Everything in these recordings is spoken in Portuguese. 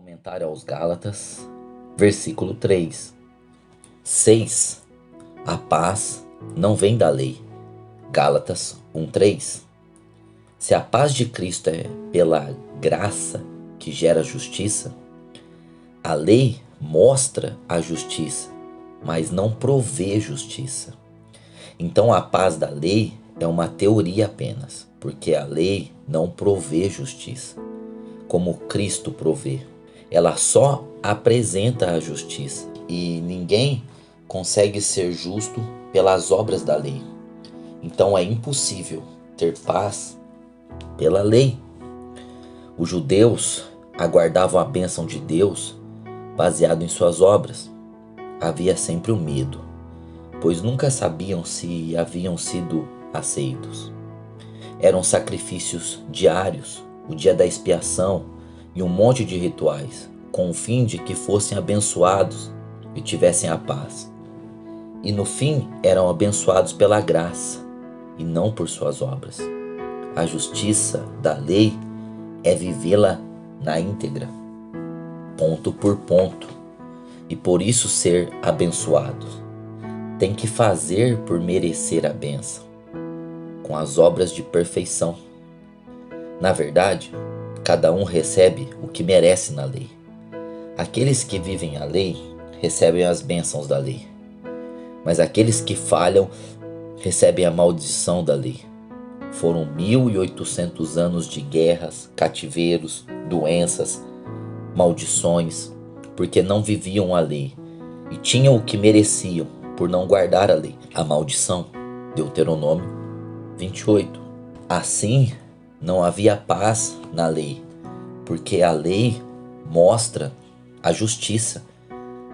Comentário aos Gálatas, versículo 3. 6. A paz não vem da lei. Gálatas 1:3. Se a paz de Cristo é pela graça que gera justiça, a lei mostra a justiça, mas não provê justiça. Então a paz da lei é uma teoria apenas, porque a lei não provê justiça, como Cristo provê. Ela só apresenta a justiça e ninguém consegue ser justo pelas obras da lei. Então é impossível ter paz pela lei. Os judeus aguardavam a bênção de Deus baseado em suas obras. Havia sempre o medo, pois nunca sabiam se haviam sido aceitos. Eram sacrifícios diários, o dia da expiação e um monte de rituais, com o fim de que fossem abençoados e tivessem a paz. E no fim eram abençoados pela graça e não por suas obras. A justiça da lei é vivê-la na íntegra, ponto por ponto, e por isso ser abençoados. Tem que fazer por merecer a bênção, com as obras de perfeição. Na verdade, cada um recebe o que merece na lei. Aqueles que vivem a lei recebem as bênçãos da lei, mas aqueles que falham recebem a maldição da lei. Foram 1800 anos de guerras, cativeiros, doenças, maldições, porque não viviam a lei e tinham o que mereciam por não guardar a lei. A maldição, Deuteronômio 28. Assim, não havia paz na lei, porque a lei mostra a justiça,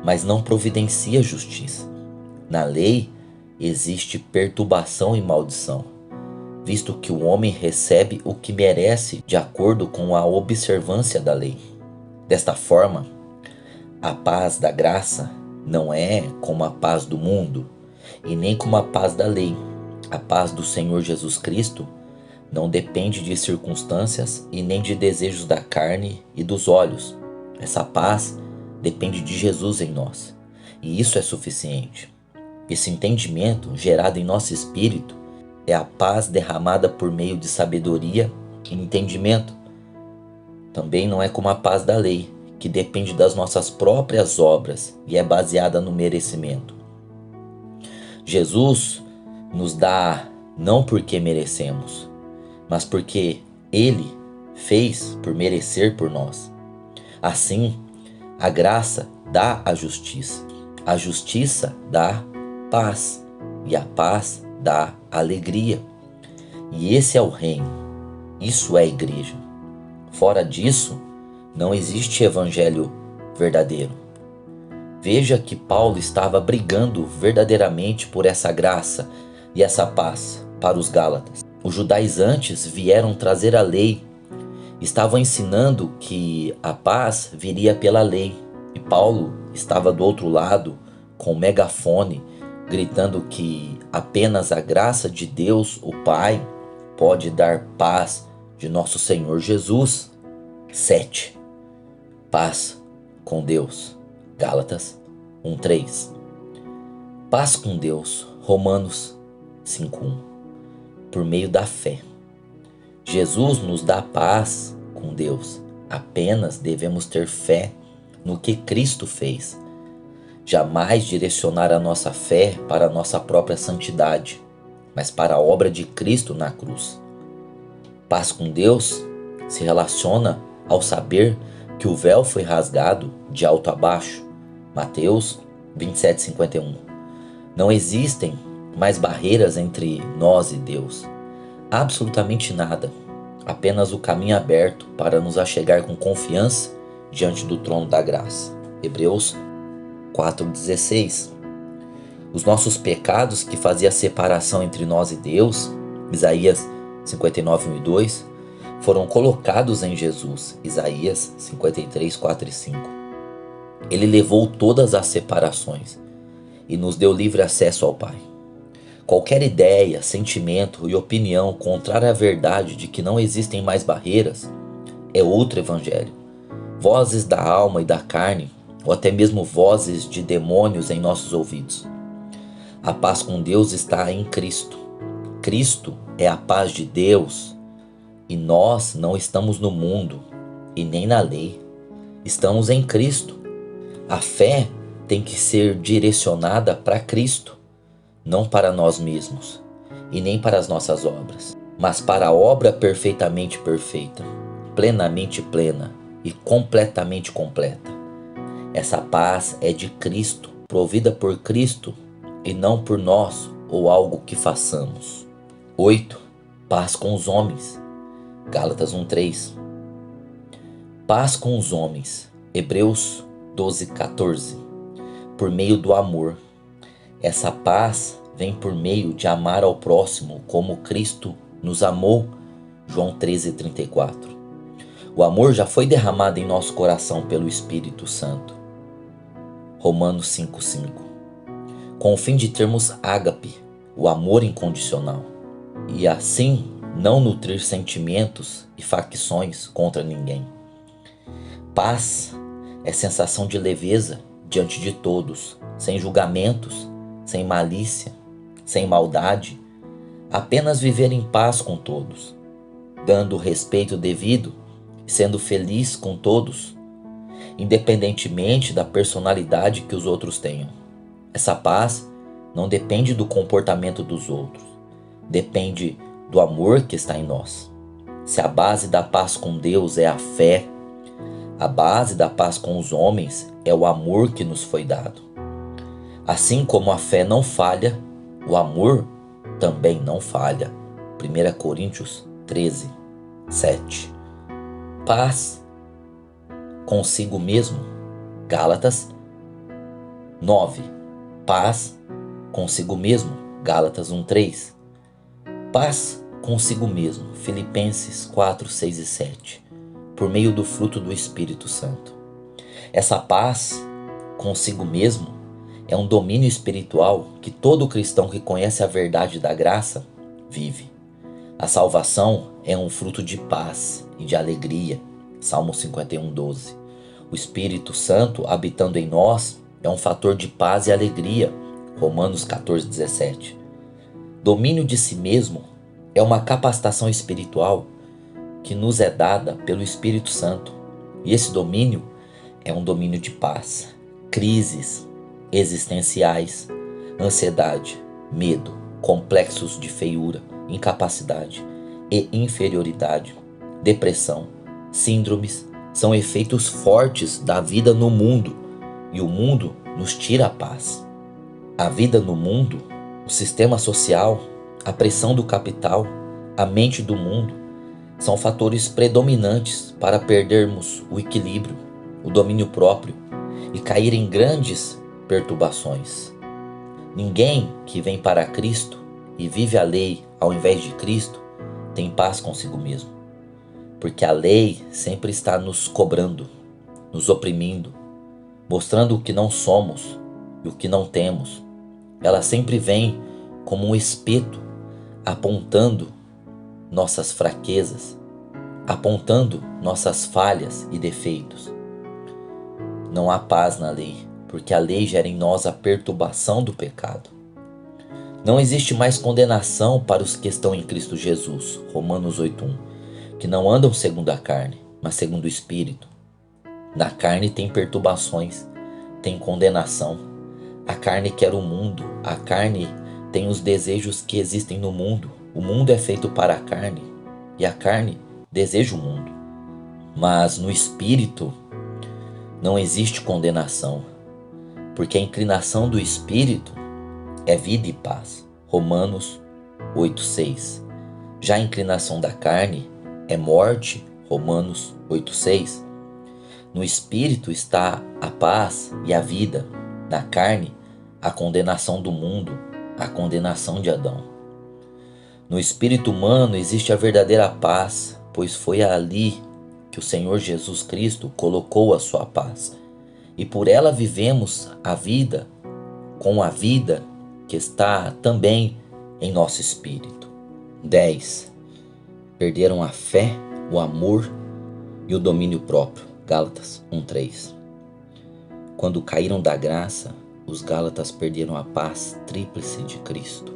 mas não providencia justiça. Na lei existe perturbação e maldição, visto que o homem recebe o que merece de acordo com a observância da lei. Desta forma, a paz da graça não é como a paz do mundo e nem como a paz da lei. A paz do Senhor Jesus Cristo não depende de circunstâncias e nem de desejos da carne e dos olhos. Essa paz depende de Jesus em nós, e isso é suficiente. Esse entendimento gerado em nosso espírito é a paz derramada por meio de sabedoria e entendimento. Também não é como a paz da lei, que depende das nossas próprias obras e é baseada no merecimento. Jesus nos dá não porque merecemos, mas porque Ele fez por merecer por nós. Assim, a graça dá a justiça dá paz, e a paz dá alegria. E esse é o reino, isso é a igreja. Fora disso, não existe evangelho verdadeiro. Veja que Paulo estava brigando verdadeiramente por essa graça e essa paz para os Gálatas. Os judaizantes vieram trazer a lei, estavam ensinando que a paz viria pela lei, e Paulo estava do outro lado com o megafone gritando que apenas a graça de Deus, o Pai, pode dar paz de nosso Senhor Jesus. 7. Paz com Deus. Gálatas 1:3. Paz com Deus. Romanos 5:1. Por meio da fé. Jesus nos dá paz com Deus. Apenas devemos ter fé no que Cristo fez. Jamais direcionar a nossa fé para a nossa própria santidade, mas para a obra de Cristo na cruz. Paz com Deus se relaciona ao saber que o véu foi rasgado de alto a baixo. Mateus 27:51. Não existem mais barreiras entre nós e Deus. Absolutamente nada. Apenas o caminho aberto para nos achegar com confiança diante do trono da graça. Hebreus 4:16. Os nossos pecados que faziam a separação entre nós e Deus, Isaías 59:1-2, foram colocados em Jesus, Isaías 53:4-5. Ele levou todas as separações e nos deu livre acesso ao Pai. Qualquer ideia, sentimento e opinião contrária à verdade de que não existem mais barreiras é outro evangelho. vozes da alma e da carne, ou até mesmo vozes de demônios em nossos ouvidos. A paz com Deus está em Cristo. Cristo é a paz de Deus e nós não estamos no mundo e nem na lei. Estamos em Cristo. A fé tem que ser direcionada para Cristo, não para nós mesmos e nem para as nossas obras, mas para a obra perfeitamente perfeita, plenamente plena e completamente completa. Essa paz é de Cristo, provida por Cristo e não por nós ou algo que façamos. 8. Paz com os homens. Gálatas 1:3. Paz com os homens. Hebreus 12:14. Por meio do amor. Essa paz vem por meio de amar ao próximo como Cristo nos amou. João 13:34. O amor já foi derramado em nosso coração pelo Espírito Santo. Romanos 5:5. Com o fim de termos ágape, o amor incondicional, e assim não nutrir sentimentos e facções contra ninguém. Paz é sensação de leveza diante de todos, sem julgamentos, sem malícia, sem maldade, apenas viver em paz com todos, dando o respeito devido e sendo feliz com todos, independentemente da personalidade que os outros tenham. Essa paz não depende do comportamento dos outros, depende do amor que está em nós. Se a base da paz com Deus é a fé, a base da paz com os homens é o amor que nos foi dado. Assim como a fé não falha, o amor também não falha. 1 Coríntios 13:7. Paz consigo mesmo. Gálatas 9. Paz consigo mesmo. Gálatas 1:3. Paz consigo mesmo. Filipenses 4:6 e 7. Por meio do fruto do Espírito Santo. Essa paz consigo mesmo é um domínio espiritual que todo cristão que conhece a verdade da graça vive. A salvação é um fruto de paz e de alegria. Salmo 51:12. O Espírito Santo habitando em nós é um fator de paz e alegria. Romanos 14:17. Domínio de si mesmo é uma capacitação espiritual que nos é dada pelo Espírito Santo. E esse domínio é um domínio de paz. Crises existenciais, ansiedade, medo, complexos de feiura, incapacidade e inferioridade, depressão, síndromes são efeitos fortes da vida no mundo e o mundo nos tira a paz. A vida no mundo, o sistema social, a pressão do capital, a mente do mundo são fatores predominantes para perdermos o equilíbrio, o domínio próprio e cair em grandes perturbações. Ninguém que vem para Cristo e vive a lei ao invés de Cristo tem paz consigo mesmo, porque a lei sempre está nos cobrando, nos oprimindo, mostrando o que não somos e o que não temos. Ela sempre vem como um espeto apontando nossas fraquezas, apontando nossas falhas e defeitos. Não há paz na lei, porque a lei gera em nós a perturbação do pecado. Não existe mais condenação para os que estão em Cristo Jesus, Romanos 8:1, que não andam segundo a carne, mas segundo o Espírito. Na carne tem perturbações, tem condenação. A carne quer o mundo, a carne tem os desejos que existem no mundo. O mundo é feito para a carne e a carne deseja o mundo. Mas no Espírito não existe condenação, porque a inclinação do Espírito é vida e paz. Romanos 8:6. Já a inclinação da carne é morte. Romanos 8:6. No Espírito está a paz e a vida. Na carne, a condenação do mundo, a condenação de Adão. No espírito humano existe a verdadeira paz, pois foi ali que o Senhor Jesus Cristo colocou a sua paz. E por ela vivemos a vida com a vida que está também em nosso espírito. 10. Perderam a fé, o amor e o domínio próprio. Gálatas 1:3. Quando caíram da graça, os Gálatas perderam a paz tríplice de Cristo.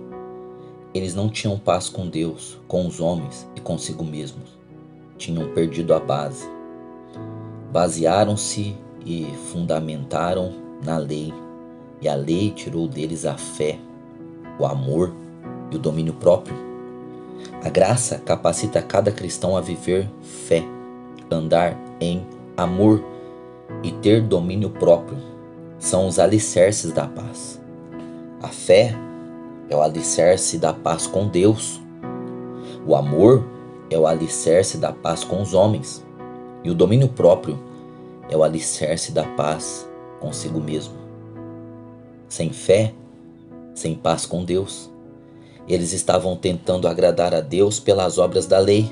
Eles não tinham paz com Deus, com os homens e consigo mesmos. Tinham perdido a base. Basearam-se e fundamentaram na lei, e a lei tirou deles a fé, o amor e o domínio próprio. A graça capacita cada cristão a viver fé, andar em amor e ter domínio próprio. São os alicerces da paz. A fé é o alicerce da paz com Deus. O amor é o alicerce da paz com os homens. E o domínio próprio é o alicerce da paz consigo mesmo. Sem fé, sem paz com Deus, eles estavam tentando agradar a Deus pelas obras da lei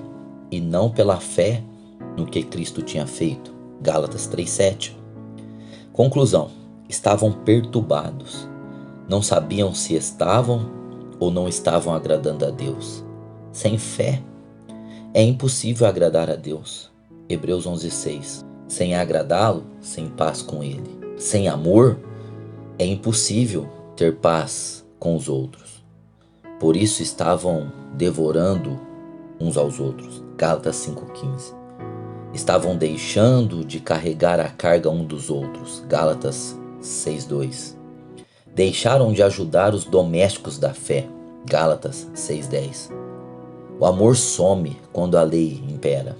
e não pela fé no que Cristo tinha feito. Gálatas 3:7. Conclusão: estavam perturbados. Não sabiam se estavam ou não estavam agradando a Deus. Sem fé, é impossível agradar a Deus. Hebreus 11:6. Sem agradá-lo, sem paz com Ele. Sem amor, é impossível ter paz com os outros. Por isso estavam devorando uns aos outros. Gálatas 5:15. Estavam deixando de carregar a carga um dos outros. Gálatas 6:2. Deixaram de ajudar os domésticos da fé. Gálatas 6:10. O amor some quando a lei impera.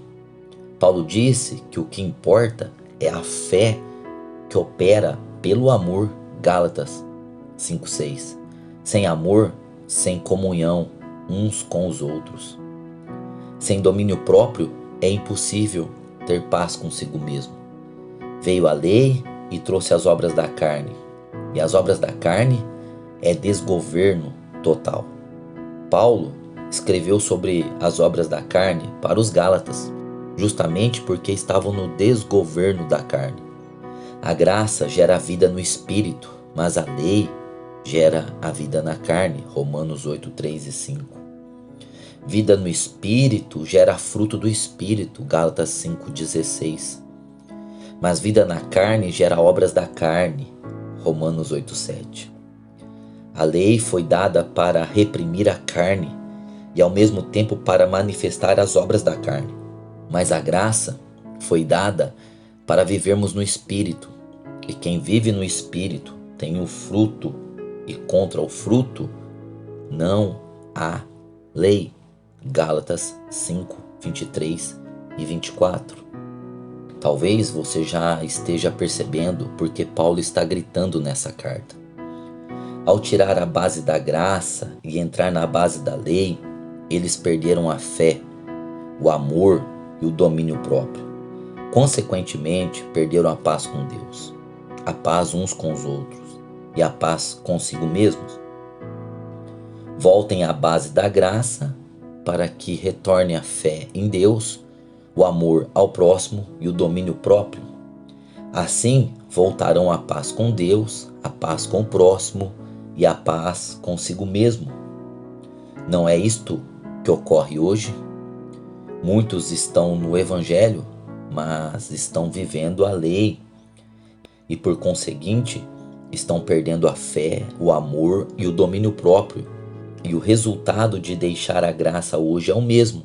Paulo disse que o que importa é a fé que opera pelo amor. Gálatas 5:6. Sem amor, sem comunhão uns com os outros. Sem domínio próprio, é impossível ter paz consigo mesmo. Veio a lei e trouxe as obras da carne. E as obras da carne é desgoverno total. Paulo escreveu sobre as obras da carne para os Gálatas, justamente porque estavam no desgoverno da carne. A graça gera a vida no espírito, mas a lei gera a vida na carne. Romanos 8:3 e 5. Vida no espírito gera fruto do espírito. Gálatas 5:16. Mas vida na carne gera obras da carne. Romanos 8:7. A lei foi dada para reprimir a carne e ao mesmo tempo para manifestar as obras da carne. Mas a graça foi dada para vivermos no Espírito. E quem vive no Espírito tem o fruto, e contra o fruto não há lei. Gálatas 5:23 e 24. Talvez você já esteja percebendo porque Paulo está gritando nessa carta. Ao tirar a base da graça e entrar na base da lei, eles perderam a fé, o amor e o domínio próprio. Consequentemente, perderam a paz com Deus, a paz uns com os outros e a paz consigo mesmos. Voltem à base da graça para que retorne a fé em Deus, o amor ao próximo e o domínio próprio. Assim, voltarão à paz com Deus, a paz com o próximo e a paz consigo mesmo. Não é isto que ocorre hoje? Muitos estão no Evangelho, mas estão vivendo a lei e, por conseguinte, estão perdendo a fé, o amor e o domínio próprio. E o resultado de deixar a graça hoje é o mesmo: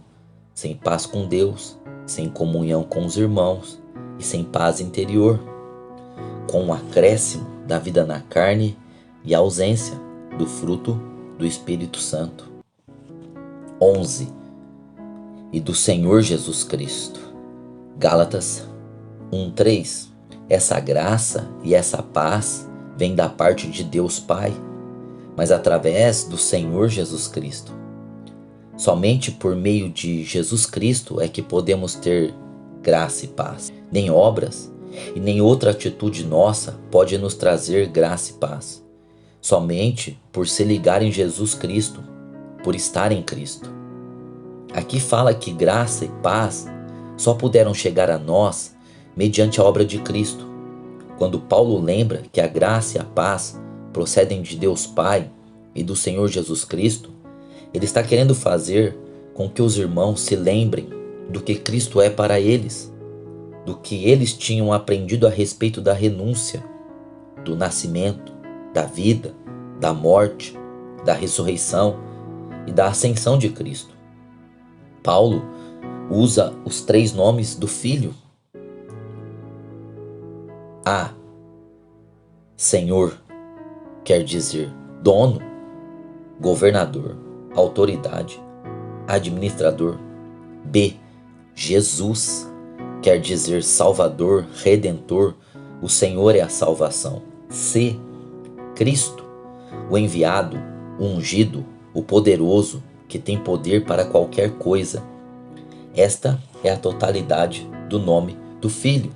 sem paz com Deus, sem comunhão com os irmãos e sem paz interior, com o acréscimo da vida na carne e a ausência do fruto do Espírito Santo. 11. E do Senhor Jesus Cristo. Gálatas 1:3. Essa graça e essa paz vem da parte de Deus Pai, mas através do Senhor Jesus Cristo. Somente por meio de Jesus Cristo é que podemos ter graça e paz. Nem obras e nem outra atitude nossa pode nos trazer graça e paz. Somente por se ligar em Jesus Cristo, por estar em Cristo. Aqui fala que graça e paz só puderam chegar a nós mediante a obra de Cristo. Quando Paulo lembra que a graça e a paz procedem de Deus Pai e do Senhor Jesus Cristo, ele está querendo fazer com que os irmãos se lembrem do que Cristo é para eles. do que eles tinham aprendido a respeito da renúncia, do nascimento, da vida, da morte, da ressurreição e da ascensão de Cristo. Paulo usa os 3 nomes do Filho. A. Senhor quer dizer dono, governador, autoridade, administrador. B. Jesus quer dizer Salvador, Redentor, o Senhor é a salvação. C. Cristo, o enviado, o ungido, o poderoso, que tem poder para qualquer coisa. Esta é a totalidade do nome do Filho.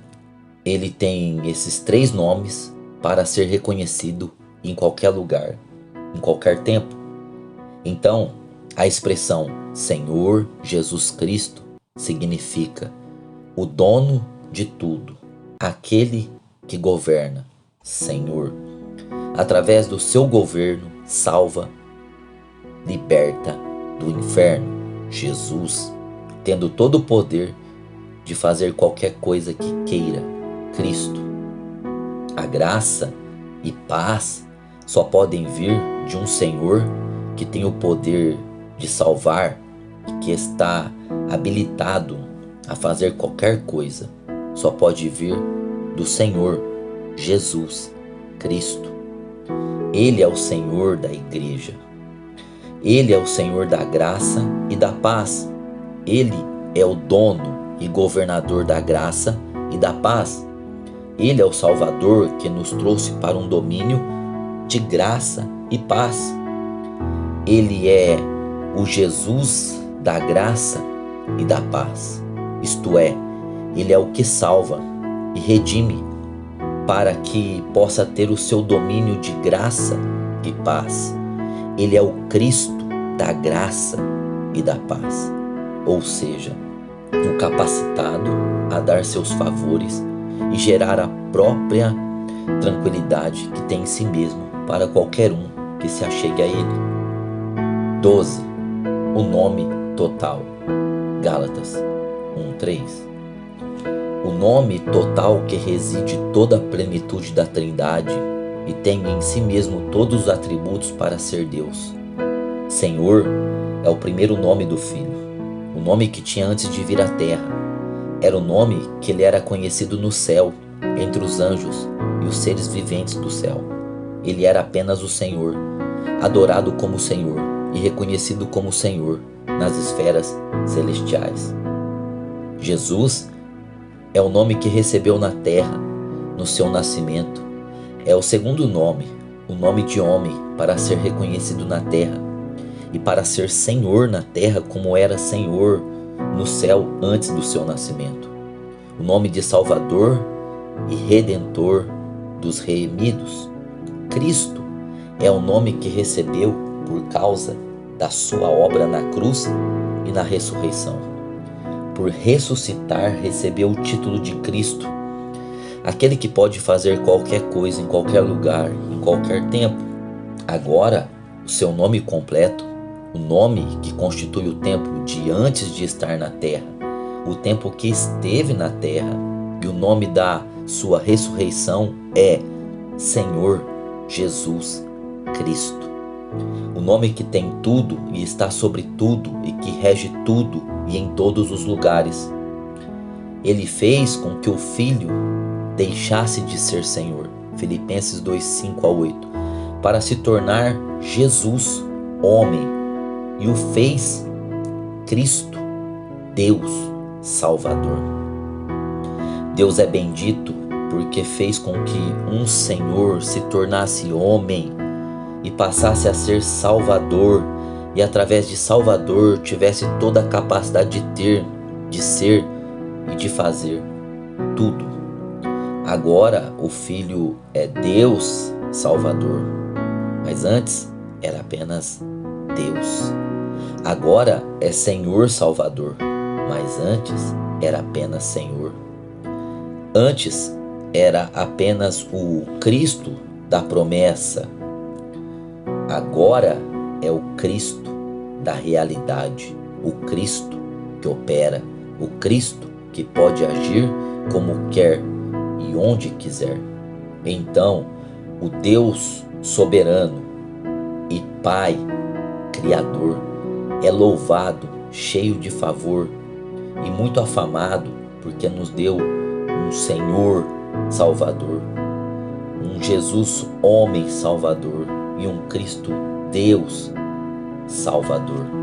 Ele tem esses 3 nomes para ser reconhecido em qualquer lugar, em qualquer tempo. Então, a expressão Senhor Jesus Cristo significa o dono de tudo, aquele que governa, Senhor. Através do seu governo, salva, liberta do inferno. Jesus, tendo todo o poder de fazer qualquer coisa que queira. Cristo. A graça e paz só podem vir de um Senhor que tem o poder de salvar e que está habilitado a fazer qualquer coisa. Só pode vir do Senhor Jesus Cristo. Ele é o Senhor da igreja. Ele é o Senhor da graça e da paz. Ele é o dono e governador da graça e da paz. Ele é o Salvador que nos trouxe para um domínio de graça e paz. Ele é o Jesus da graça e da paz. Isto é, Ele é o que salva e redime para que possa ter o seu domínio de graça e paz. Ele é o Cristo da graça e da paz, ou seja, o capacitado a dar seus favores e gerar a própria tranquilidade que tem em si mesmo para qualquer um que se achegue a Ele. 12. O nome total. Gálatas 1:3. O nome total que reside toda a plenitude da Trindade e tem em si mesmo todos os atributos para ser Deus. Senhor é o primeiro nome do Filho, o nome que tinha antes de vir à terra. Era o nome que ele era conhecido no céu, entre os anjos e os seres viventes do céu. Ele era apenas o Senhor, adorado como Senhor e reconhecido como Senhor nas esferas celestiais. Jesus é o nome que recebeu na terra, no seu nascimento. É o segundo nome, o nome de homem, para ser reconhecido na terra e para ser Senhor na terra como era Senhor no céu antes do seu nascimento. O nome de Salvador e Redentor dos remidos. Cristo é o nome que recebeu por causa da sua obra na cruz e na ressurreição. Por ressuscitar, recebeu o título de Cristo, aquele que pode fazer qualquer coisa em qualquer lugar, em qualquer tempo. Agora, o seu nome completo, o nome que constitui o tempo de antes de estar na terra, o tempo que esteve na terra, e o nome da sua ressurreição é Senhor Jesus Cristo. O nome que tem tudo e está sobre tudo e que rege tudo e em todos os lugares. Ele fez com que o Filho deixasse de ser Senhor, Filipenses 2:5-8, para se tornar Jesus, homem, e o fez Cristo, Deus, Salvador. Deus é bendito porque fez com que um Senhor se tornasse homem e passasse a ser Salvador, e através de Salvador tivesse toda a capacidade de ter, de ser e de fazer tudo. Agora o Filho é Deus Salvador, mas antes era apenas Deus. Agora é Senhor Salvador, mas antes era apenas Senhor. Antes era apenas o Cristo da promessa. Agora é o Cristo da realidade, o Cristo que opera, o Cristo que pode agir como quer e onde quiser. Então, o Deus soberano e Pai Criador é louvado, cheio de favor e muito afamado, porque nos deu um Senhor Salvador, um Jesus homem Salvador e um Cristo Deus Salvador.